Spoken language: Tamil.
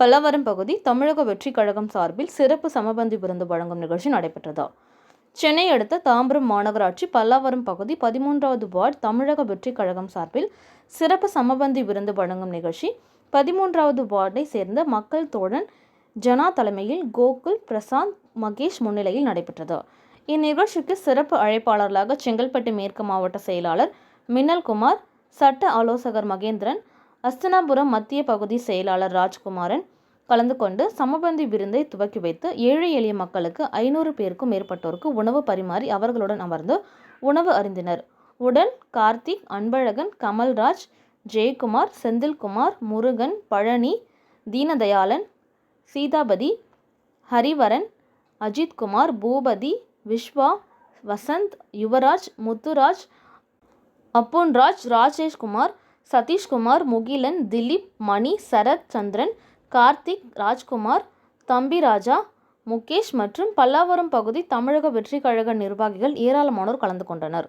பல்லாவரம் பகுதி தமிழக வெற்றிக் கழகம் சார்பில் சிறப்பு சமபந்தி விருந்து வழங்கும் நிகழ்ச்சி நடைபெற்றது. சென்னை அடுத்த தாம்பரம் மாநகராட்சி பல்லாவரம் பகுதி 13வது வார்டு தமிழக வெற்றிக் கழகம் சார்பில் சிறப்பு சமபந்தி விருந்து வழங்கும் நிகழ்ச்சி 13வது வார்டை சேர்ந்த மக்கள் தோழன் ஜனா தலைமையில் கோகுல், பிரசாந்த், மகேஷ் முன்னிலையில் நடைபெற்றது. இந்நிகழ்ச்சிக்கு சிறப்பு அழைப்பாளர்களாக செங்கல்பட்டு மேற்கு மாவட்ட செயலாளர் மின்னல்குமார், சட்ட ஆலோசகர் மகேந்திரன், அஸ்தினாபுரம் மத்திய பகுதி செயலாளர் ராஜ்குமாரன் கலந்து கொண்டு சமபந்தி விருந்தை துவக்கி வைத்து ஏழை எளிய மக்களுக்கு 500 பேருக்கும் மேற்பட்டோருக்கு உணவு பரிமாறி அவர்களுடன் அமர்ந்து உணவு அருந்தினர். உடன் கார்த்திக், அன்பழகன், கமல்ராஜ், ஜெயக்குமார், செந்தில்குமார், முருகன், பழனி, தீனதயாளன், சீதாபதி, ஹரிவரன், அஜித்குமார், பூபதி, விஸ்வா, வசந்த், யுவராஜ், முத்துராஜ், அப்புன்ராஜ், ராஜேஷ்குமார், சதீஷ்குமார், முகிலன், திலீப், மணி, சரத் சந்திரன், கார்த்திக், ராஜ்குமார், தம்பிராஜா, முகேஷ் மற்றும் பல்லாவரம் பகுதி தமிழக வெற்றிக் கழக நிர்வாகிகள் ஏராளமானோர் கலந்து கொண்டனர்.